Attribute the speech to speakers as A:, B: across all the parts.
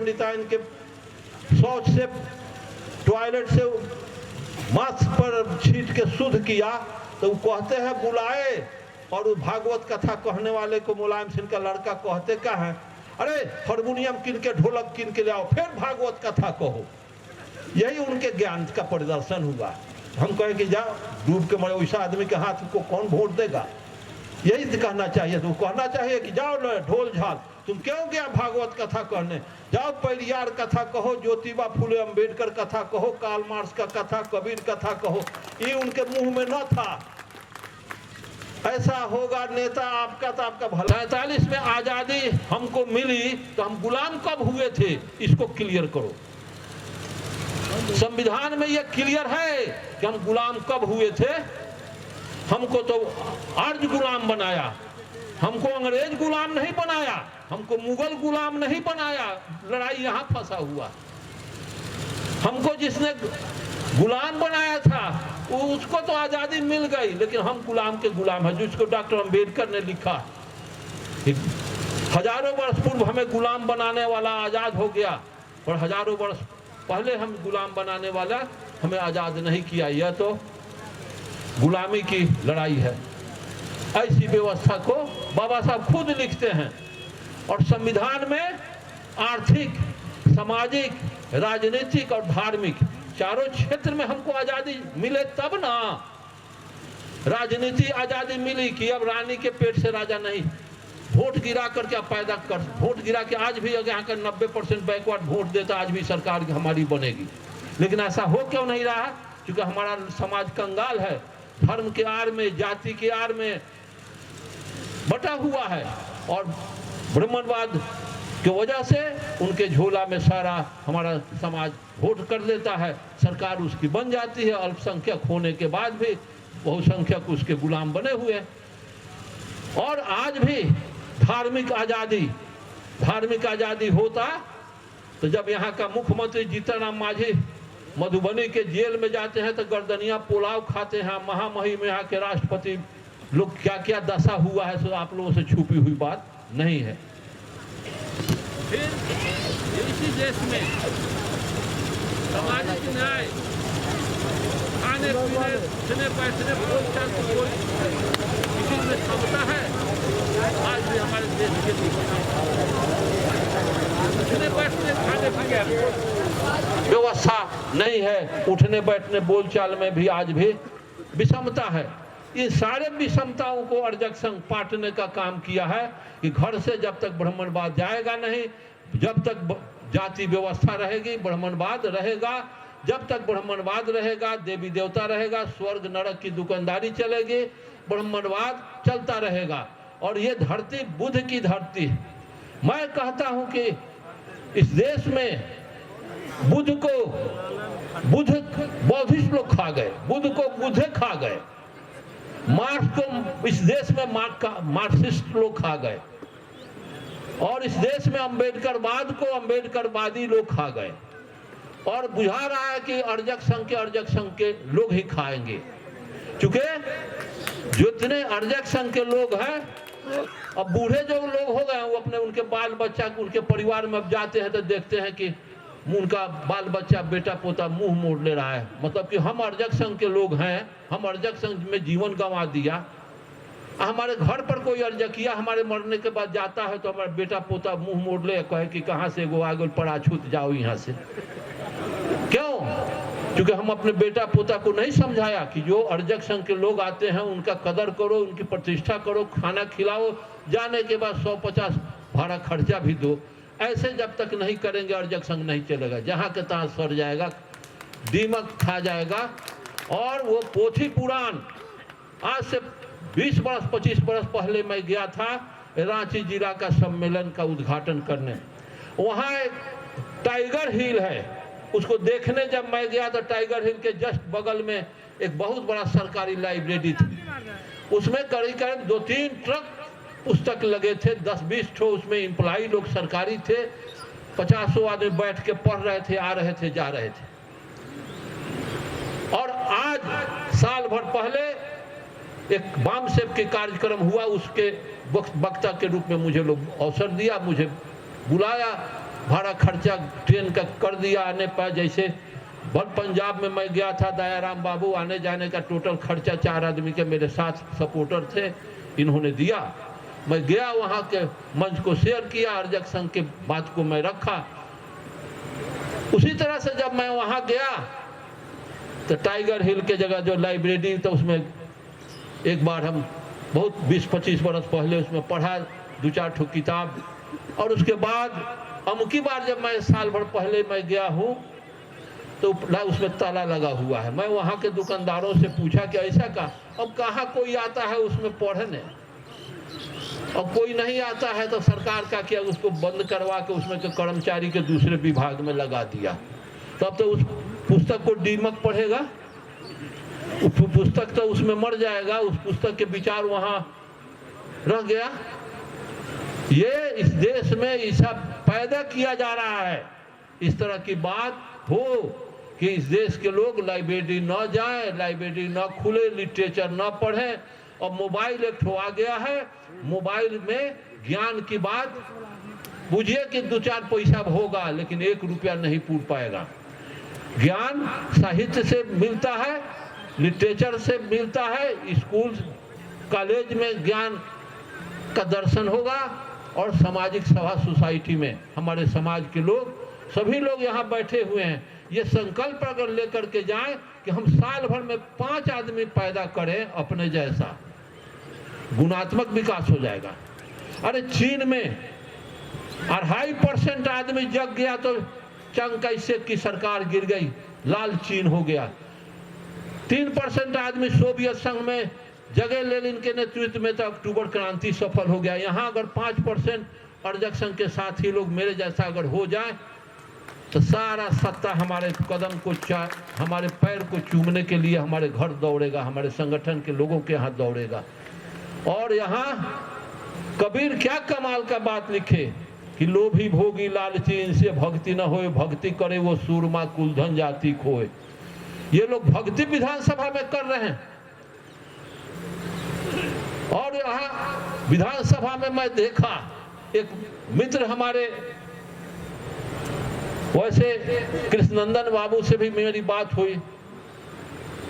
A: पंडिताइन के शौच से, टॉयलेट से मास्क पर छीट के शुद्ध किया, तो वो कहते हैं बुलाए, और वो भागवत कथा कहने वाले को मुलायम सिंह का लड़का कहते क्या है, अरे हारमोनियम किन के, ढोलक किन के ले आओ, फिर भागवत कथा कहो। यही उनके ज्ञान का प्रदर्शन हुआ। हम कहें कि जाओ डूब के मरे, वैसा आदमी के हाथ को कौन वोट देगा? यही कहना चाहिए। तो कहना चाहिए कि जाओ ढोल झाल, तुम क्यों गया भागवत कथा कहने? जाओ परियार कथा कहो, ज्योतिबा फुले अम्बेडकर कथा कहो, कार्ल मार्क्स का कथा, कबीर कथा कहो। ये उनके मुंह में न था। ऐसा होगा नेता आपका तो आपका भला। 47 में आजादी हमको मिली तो हम गुलाम कब हुए थे, इसको क्लियर करो। संविधान में यह क्लियर है कि हम गुलाम कब हुए थे। हमको तो आर्य गुलाम बनाया, हमको अंग्रेज गुलाम नहीं बनाया, हमको मुगल गुलाम नहीं बनाया। लड़ाई यहां फंसा हुआ। हमको जिसने गुलाम बनाया था उसको तो आजादी मिल गई, लेकिन हम गुलाम के गुलाम हैं। जिसको डॉक्टर अंबेडकर ने लिखा, हजारों वर्ष पूर्व हमें गुलाम बनाने वाला आजाद हो गया, और हजारों वर्ष पहले हम गुलाम बनाने वाला हमें आजाद नहीं किया। यह तो गुलामी की लड़ाई है। ऐसी व्यवस्था को बाबा साहब खुद लिखते हैं। और संविधान में आर्थिक, सामाजिक, राजनीतिक और धार्मिक चारों क्षेत्र में हमको आजादी मिले तब ना। राजनीति आजादी मिली कि अब रानी के पेट से राजा नहीं, वोट गिरा करके आप पैदा कर, वोट गिरा के आज भी अगर यहाँ का 90% बैकवर्ड वोट देता, आज भी सरकार हमारी बनेगी। लेकिन ऐसा हो क्यों नहीं रहा? क्योंकि हमारा समाज कंगाल है, धर्म के आड़ में, जाति के आड़ में बटा हुआ है, और ब्राह्मणवाद की वजह से उनके झोला में सारा हमारा समाज वोट कर देता है, सरकार उसकी बन जाती है। अल्पसंख्यक होने के बाद भी बहुसंख्यक उसके गुलाम बने हुए। और आज भी धार्मिक आजादी होता तो जब यहाँ का मुख्यमंत्री जीतन राम मांझी मधुबनी के जेल में जाते हैं तो गर्दनिया पुलाव खाते हैं, महामहिम में यहाँ के राष्ट्रपति लोग क्या क्या दशा हुआ है, सो आप लोगों से छुपी हुई बात नहीं है।
B: फिर इसी देश में सामाजिक न्याय, खाने पीने, उठने बैठने, बोलचाल की कोई किसी में क्षमता है? आज भी हमारे देश के उठने बैठने, खाने पीने
A: व्यवस्था नहीं है। उठने बैठने बोलचाल में भी आज भी विषमता है। इन सारे विषमताओं को अर्जक संघ पाटने का काम किया है कि घर से जब तक ब्राह्मणवाद जाएगा नहीं, जब तक जाति व्यवस्था रहेगी ब्राह्मणवाद रहेगा। जब तक ब्राह्मणवाद रहेगा, देवी देवता रहेगा, स्वर्ग नरक की दुकानदारी चलेगी, ब्राह्मणवाद चलता रहेगा। और ये धरती बुद्ध की धरती है। मैं कहता हूं कि इस देश में बुद्ध बौद्धिस्ट लोग खा गए, बुद्ध को बुद्धे खा गए, मार्क्स को इस देश में मार्क्सिस्ट लोग खा गए, और इस देश में अम्बेडकरवाद को अम्बेडकरवादी लोग खा गए। और बुझा रहा है कि अर्जक संघ के लोग ही खाएंगे, क्योंकि जितने अर्जक संघ के लोग हैं, अब बूढ़े जो लोग हो गए वो अपने उनके बाल बच्चा, उनके परिवार में अब जाते हैं तो देखते हैं कि उनका बाल बच्चा, बेटा पोता मुंह मोड़ ले रहा है। मतलब कि हम अर्जक संघ के लोग हैं, हम अर्जक संघ में जीवन गंवा दिया। हमारे घर पर कोई अर्जकिया हमारे मरने के बाद जाता है तो हमारा बेटा पोता मुंह मोड़ ले, कहे कि कहाँ से गो आगो पड़ा छूट जाओ यहाँ से। क्यों? क्योंकि हम अपने बेटा पोता को नहीं समझाया कि जो अर्जक संघ के लोग आते हैं उनका कदर करो, उनकी प्रतिष्ठा करो, खाना खिलाओ, जाने के बाद 150 भाड़ा खर्चा भी दो। ऐसे जब तक नहीं करेंगे अर्जक संघ नहीं चलेगा। जहाँ के तहाँ सड़ जाएगा, दीमक खा जाएगा। और वो पोथी पुराण आज से 20 बरस 25 बरस पहले मैं गया था रांची जिला का सम्मेलन का उद्घाटन करने। वहाँ एक टाइगर हिल है, उसको देखने जब मैं गया तो टाइगर हिल के जस्ट बगल में एक बहुत बड़ा सरकारी लाइब्रेरी थी। उसमें करीब 2-3 ट्रक पुस्तक लगे थे, 10-20 ठो उसमें एम्प्लॉई लोग सरकारी थे, 50 आदमी बैठ के पढ़ रहे थे, आ रहे थे, जा रहे थे। और आज साल भर पहले एक बाम सेव के कार्यक्रम हुआ, उसके वक्ता के रूप में मुझे लोग अवसर दिया, मुझे बुलाया भाड़ा खर्चा ट्रेन का कर दिया आने पर। जैसे पंजाब में मैं गया था, दयाराम बाबू, आने जाने का टोटल खर्चा 4 आदमी के मेरे साथ सपोर्टर थे, इन्होंने दिया। मैं गया वहां के मंच को शेयर किया, अर्जक संघ के बात को मैं रखा। उसी तरह से जब मैं वहां गया तो टाइगर हिल के जगह जो लाइब्रेरी, तो उसमें एक बार हम बहुत 20-25 बरस पहले उसमें पढ़ा 2-4 ठो किताब। और उसके बाद अमुकी बार जब मैं साल भर पहले मैं गया हूँ तो उसमें ताला लगा हुआ है। मैं वहाँ के दुकानदारों से पूछा कि ऐसा का, अब कहाँ कोई आता है उसमें पढ़ने, और कोई नहीं आता है तो सरकार का किया, उसको बंद करवा के उसमें के कर्मचारी के दूसरे विभाग में लगा दिया। तब तो उस पुस्तक को दीमक पढ़ेगा, पुस्तक तो उसमें मर जाएगा, उस पुस्तक के विचार वहाँ रह गया। ये इस देश में ऐसा पैदा किया जा रहा है, इस तरह की बात हो कि इस देश के लोग लाइब्रेरी न जाएं, लाइब्रेरी न खुले, लिटरेचर न पढ़ें। और मोबाइल एक ठो आ गया है, मोबाइल में ज्ञान की बात बुझिए कि 2-4 पैसा होगा, लेकिन 1 रुपया नहीं पूर पाएगा। ज्ञान साहित्य से मिलता है, लिटरेचर से मिलता है, स्कूल कॉलेज में ज्ञान का दर्शन होगा। और सामाजिक सभा सोसाइटी में हमारे समाज के लोग, सभी लोग यहाँ बैठे हुए हैं, ये संकल्प अगर लेकर के जाएं कि हम साल भर में 5 आदमी पैदा करें अपने जैसा, गुणात्मक विकास हो जाएगा। अरे चीन में 2.5% आदमी जग गया तो चंग कैसे की सरकार गिर गई, लाल चीन हो गया। 3% आदमी सोवियत संघ में जगह लेनिन के नेतृत्व में तो अक्टूबर क्रांति सफल हो गया। यहाँ अगर 5% अर्जक संघ के साथी लोग मेरे जैसा अगर हो जाए तो सारा सत्ता हमारे कदम को हमारे पैर को चूमने के लिए हमारे घर दौड़ेगा, हमारे संगठन के लोगों के हाथ दौड़ेगा। और यहाँ कबीर क्या कमाल का बात लिखे कि लोभी भोगी लालची इनसे भक्ति न होए, भक्ति करे वो सूरमा कुलधन जाति खोए। ये लोग भक्ति विधानसभा में कर रहे हैं। और यहाँ विधानसभा में मैं देखा एक मित्र हमारे, वैसे कृष्णनंदन बाबू से भी मेरी बात हुई,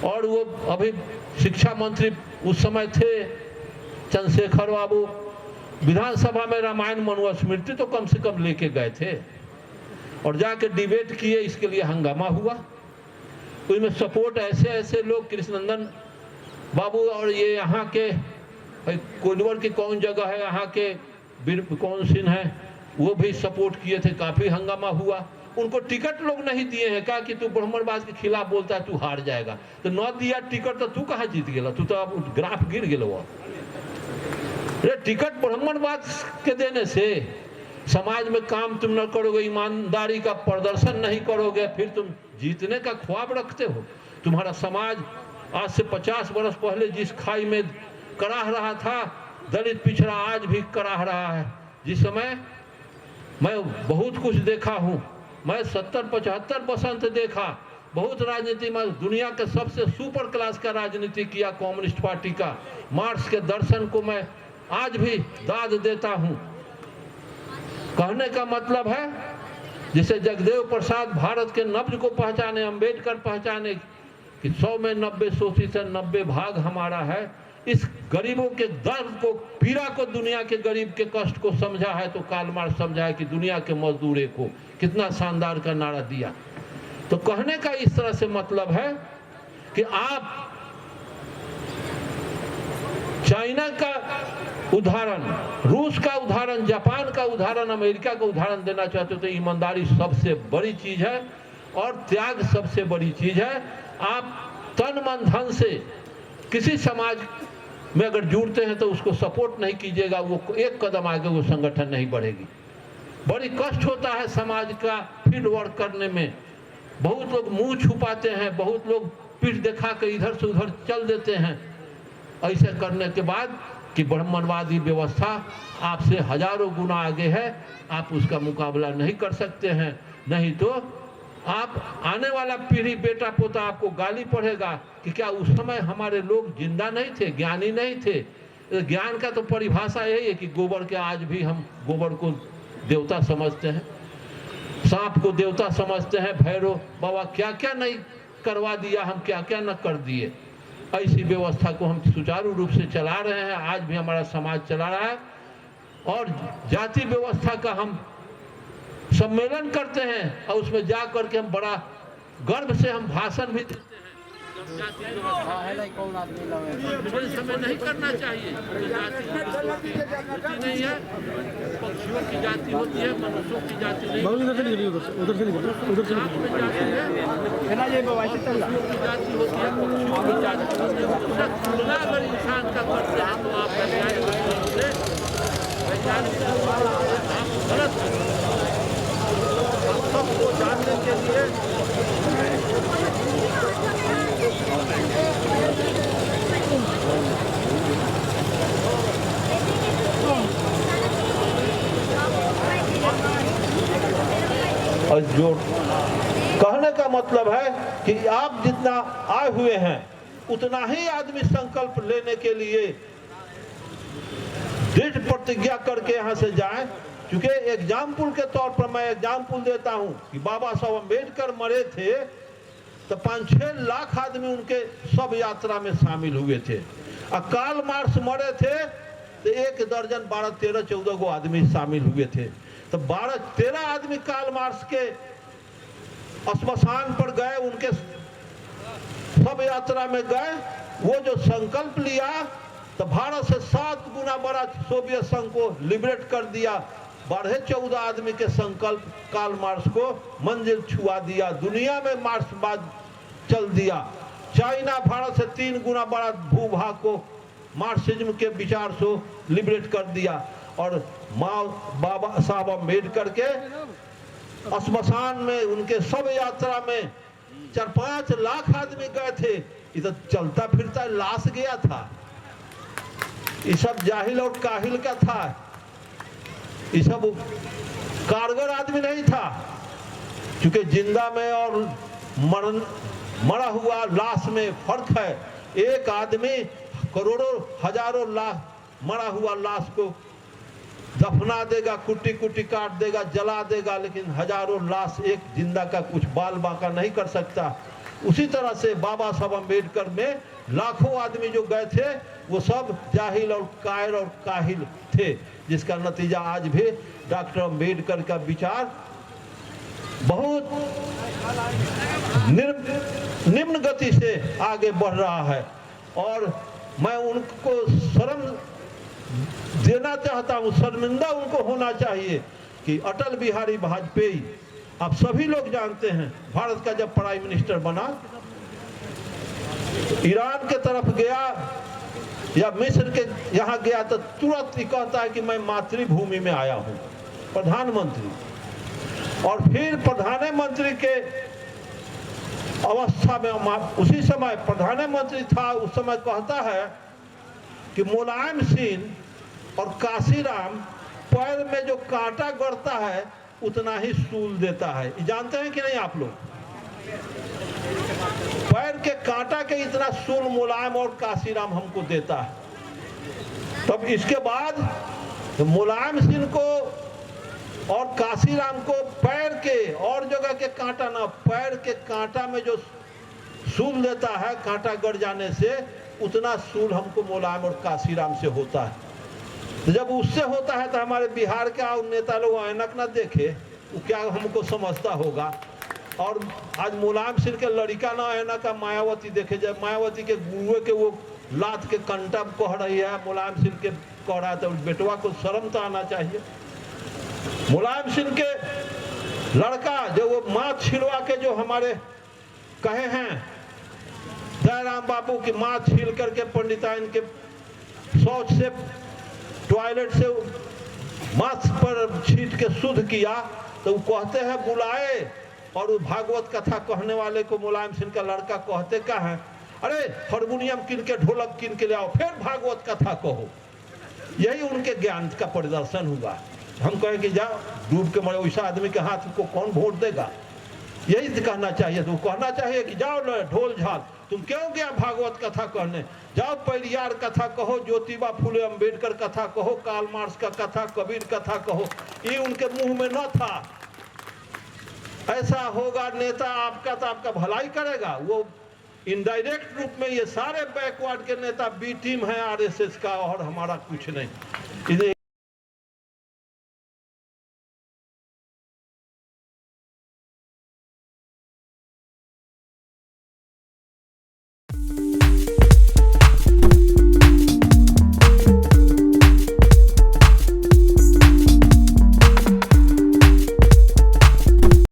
A: और वो अभी शिक्षा मंत्री उस समय थे, चंद्रशेखर बाबू, विधानसभा में रामायण मनुस्मृति तो कम से कम लेके गए थे और जाके डिबेट किए, इसके लिए हंगामा हुआ। उसमें सपोर्ट ऐसे लोग, कृष्णनंदन बाबू और ये यहाँ के कोलवर की कौन जगह है, यहाँ के कौन सिंह है, वो भी सपोर्ट किए थे, काफी हंगामा हुआ। उनको टिकट लोग नहीं दिए हैं, कहा कि तू ब्राह्मणवाद के खिलाफ बोलता है, तू हार जाएगा। तो न दिया टिकट तो तू कहाँ जीत गया, तू तो अब ग्राफ गिर गया। टिकट ब्राह्मणवाद के देने से समाज में काम तुम न करोगे, ईमानदारी का प्रदर्शन नहीं करोगे, फिर तुम जीतने का ख्वाब रखते हो। तुम्हारा समाज आज से 50 वर्ष पहले जिस खाई में कराह रहा था, दलित पिछड़ा आज भी कराह रहा है। जिस समय मैं बहुत कुछ देखा हूँ, मैं 70-75 बसंत देखा, बहुत राजनीति में दुनिया के सबसे सुपर क्लास का राजनीति किया कम्युनिस्ट पार्टी का। मार्क्स के दर्शन को मैं आज भी दाद देता हूँ। कहने का मतलब है जिसे जगदेव प्रसाद भारत के नब्ज को पहचाने, अंबेडकर पहचाने कि 100 में 90 सोची से 90 भाग हमारा है। इस गरीबों के दर्द को, पीड़ा को, दुनिया के गरीब के कष्ट को समझा है तो कार्ल मार्क्स समझा है कि दुनिया के मजदूर को कितना शानदार का नारा दिया। तो कहने का इस तरह से मतलब है कि आप चाइना का उदाहरण, रूस का उदाहरण, जापान का उदाहरण, अमेरिका का उदाहरण देना चाहते हो तो ईमानदारी सबसे बड़ी चीज है और त्याग सबसे बड़ी चीज है। आप तन मन धन से किसी समाज में अगर जुड़ते हैं तो उसको सपोर्ट नहीं कीजिएगा, वो एक कदम आगे वो संगठन नहीं बढ़ेगी। बड़ी कष्ट होता है समाज का फील्ड वर्क करने में। बहुत लोग मुंह छुपाते हैं, बहुत लोग पीठ दिखा के इधर से उधर चल देते हैं। ऐसे करने के बाद कि ब्राह्मणवादी व्यवस्था आपसे हजारों गुना आगे है, आप उसका मुकाबला नहीं कर सकते हैं। नहीं तो आप आने वाला पीढ़ी, बेटा पोता आपको गाली पढ़ेगा कि क्या उस समय हमारे लोग जिंदा नहीं थे, ज्ञानी नहीं थे। ज्ञान का तो परिभाषा यही है कि गोबर के, आज भी हम गोबर को देवता समझते हैं। सांप को देवता समझते हैं, भैरव बाबा क्या क्या नहीं करवा दिया, हम क्या क्या न कर दिए। ऐसी व्यवस्था को हम सुचारू रूप से चला रहे हैं, आज भी हमारा समाज चला रहा है। और जाति व्यवस्था का हम सम्मेलन करते हैं और उसमें जा करके हम बड़ा गर्व से हम भाषण भी देते हैं।
B: जाति समय नहीं करना चाहिए। जाति नहीं है, पक्षियों की जाति होती है, मनुष्यों की जाति नहीं।
C: उधर से निकलिए, उधर से निकलिए, उधर से
B: जाति होती है, पक्षियों की जाति होती है। उससे तुलना अगर इंसान का करते हैं तो आप वैज्ञानिक आप गलत सबको जानने के लिए
A: और जो कहने का मतलब है कि आप जितना आए हुए हैं उतना ही आदमी संकल्प लेने के लिए दृढ़ प्रतिज्ञा करके यहाँ से जाए। क्योंकि एग्जाम्पल के तौर पर मैं एग्जाम्पल देता हूँ कि बाबा साहब अम्बेडकर मरे थे तो 5-6 लाख आदमी उनके सब यात्रा में शामिल हुए थे। और कार्ल मार्क्स मरे थे तो 1 दर्जन 12-13-14 गो आदमी शामिल हुए थे। तो 12-13 आदमी कार्ल मार्क्स के श्मशान पर गए, उनके सब यात्रा में गए। वो जो संकल्प लिया तो भारत से 7 गुना बड़ा सोवियत संघ को लिबरेट कर दिया। 12-14 आदमी के संकल्प कार्ल मार्क्स को मंजिल छुआ दिया, दुनिया में मार्क्सवाद चल दिया। चाइना भारत से 3 गुना बड़ा भूभाग को मार्क्सिज्म के विचार से लिबरेट कर दिया। और बाबा साहब अम्बेडकर के श्मशान में उनके सब यात्रा में 4-5 लाख आदमी गए थे। ये तो चलता फिरता लाश गया था, ये सब जाहिल और काहिल का था, ये सब कारगर आदमी नहीं था। क्योंकि जिंदा में और मरा हुआ लाश में फर्क है। एक आदमी करोड़ों हजारों लाख मरा हुआ लाश को दफना देगा, कुटी कुटी काट देगा, जला देगा, लेकिन हजारों लाश एक जिंदा का कुछ बाल बांका नहीं कर सकता। उसी तरह से बाबा साहब अम्बेडकर में लाखों आदमी जो गए थे वो सब जाहिल और कायर और काहिल थे, जिसका नतीजा आज भी डॉक्टर अम्बेडकर का विचार बहुत निम्न गति से आगे बढ़ रहा है। और मैं उनको शर्म देना चाहता हूँ, शर्मिंदा उनको होना चाहिए कि अटल बिहारी वाजपेयी, आप सभी लोग जानते हैं, भारत का जब प्राइम मिनिस्टर बना ईरान के तरफ गया या मिस्र के यहाँ गया तो तुरंत ही कहता है कि मैं मातृभूमि में आया हूँ, प्रधानमंत्री। और फिर प्रधानमंत्री के अवस्था में उसी समय प्रधानमंत्री था, उस समय कहता है कि मुलायम सिंह और काशीराम पैर में जो कांटा गड़ता है उतना ही सूल देता है। जानते हैं कि नहीं आप लोग? पैर के कांटा के इतना सूल मुलायम और काशीराम हमको देता है। तब इसके बाद मुलायम सिंह को और काशीराम को पैर के और जगह के कांटा ना, पैर के कांटा में जो सूल देता है कांटा गड़ जाने से, उतना सूल हमको मुलायम और काशीराम से होता है। तो जब उससे होता है तो हमारे बिहार का नेता लोग ऐनक ना देखे, वो क्या हमको समझता होगा। और आज मुलायम सिंह के लड़का ना ऐनक का मायावती देखे जाए, मायावती के गुरुए के वो लात के कंटा कह रही है, मुलायम सिंह के कह रहा है, तो बेटवा को शर्म तो आना चाहिए। मुलायम सिंह के लड़का जो वो माँ छिलवा के जो हमारे कहे हैं दयाराम बाबू की माँ छील करके पंडिताइन के शौच से टॉयलेट से मास्क पर छीट के शुद्ध किया, तो वो कहते हैं बुलाए, और वो भागवत कथा कहने वाले को मुलायम सिंह का लड़का कहते क्या है, अरे हारमोनियम किन के ढोलक किन के ले आओ, फिर भागवत कथा कहो। यही उनके ज्ञान का प्रदर्शन हुआ। हम कहें कि जाओ डूब के मरे, वैसा आदमी के हाथ को कौन वोट देगा? यही कहना चाहिए। तो कहना चाहिए कि जाओ ढोल झाल, तुम क्यों गया भागवत कथा कहने? जाओ पेरियार कथा कहो, ज्योतिबा फुले अम्बेडकर कथा कहो, कार्ल मार्क्स का कथा, कबीर कथा कहो। ये उनके मुंह में न था। ऐसा होगा नेता आपका तो आपका भलाई करेगा, वो इनडायरेक्ट रूप में ये सारे बैकवर्ड के नेता बी टीम है आरएसएस का और हमारा कुछ नहीं।